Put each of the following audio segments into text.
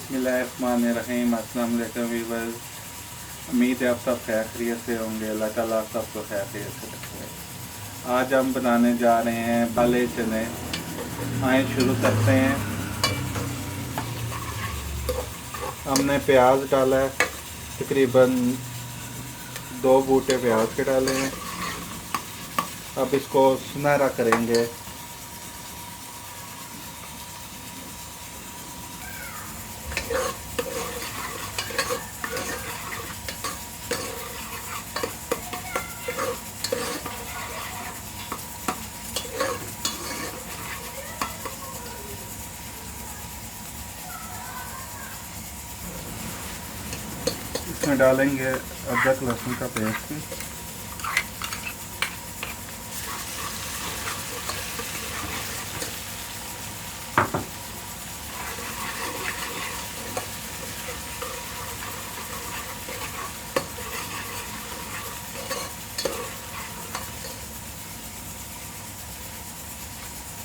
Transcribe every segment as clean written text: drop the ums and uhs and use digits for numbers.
बिस्मिल्लाहिर्रहमानिर्रहीम। अस्सलाम वालेकुम व्यूअर्स। उम्मीद है आप सब खैरियत से होंगे। अल्लाह ताला सबको खैरियत से रखे। आज हम बनाने जा रहे हैं काले चने। आए शुरू करते हैं। हमने प्याज डाला है, तकरीबन 2 बूटे प्याज के डाले हैं। अब इसको सुनहरा करेंगे। इसमें डालेंगे अदरक लहसुन का पेस्ट।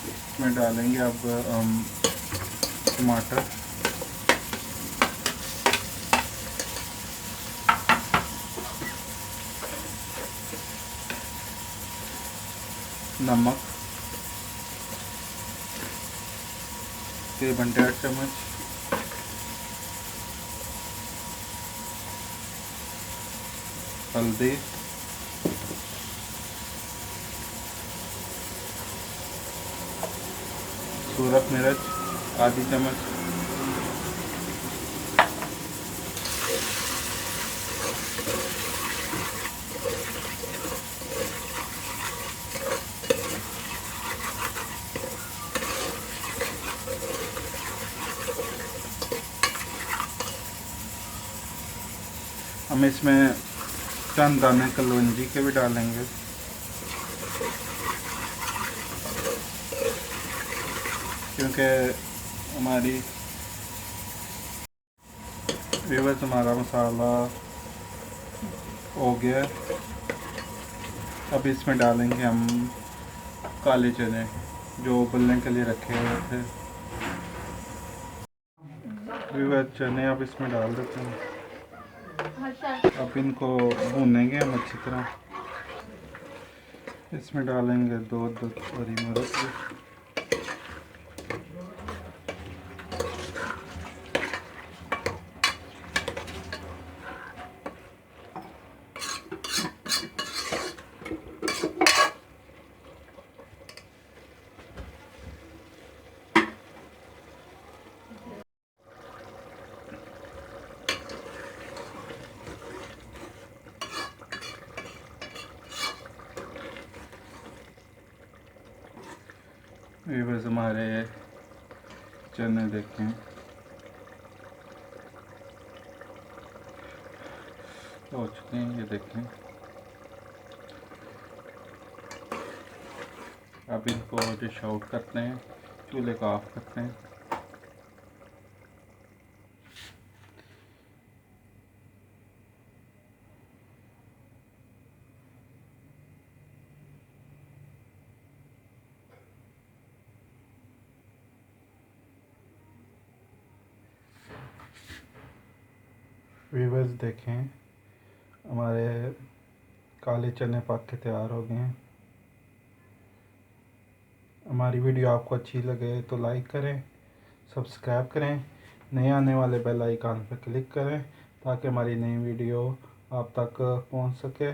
इसमें डालेंगे अब टमाटर, नमक तकरीबन 1.5 चम्मच, हल्दी, सूरत मिर्च आधी चम्मच, हम इसमें चंद दाने कलौंजी के भी डालेंगे। क्योंकि हमारी व्यूअर्स हमारा मसाला हो गया। अब इसमें डालेंगे हम काले चने जो उबलने के लिए रखे हुए थे। व्यूअर्स चने अब इसमें डाल देते हैं। अब इनको भूनेंगे हम अच्छी तरह। इसमें डालेंगे 2 हरी मिर्च, व्यूअर्स हमारे चने देखें हो चुके हैं, ये देखें। अब इनको डिश आउट करते हैं, चूल्हे को ऑफ करते हैं। व्यूअर्स देखें हमारे काले चने पक के तैयार हो गए हैं। हमारी वीडियो आपको अच्छी लगे तो लाइक करें, सब्सक्राइब करें, नए आने वाले बेल आइकन पर क्लिक करें ताकि हमारी नई वीडियो आप तक पहुंच सके।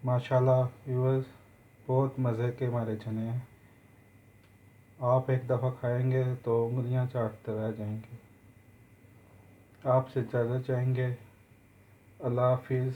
माशाल्लाह व्यूअर्स बहुत मज़े के हमारे चने हैं। आप एक दफ़ा खाएंगे तो उंगलियां चाटते रह जाएंगे। आपसे इजाज़त चाहेंगे। अल्लाह हाफिज़।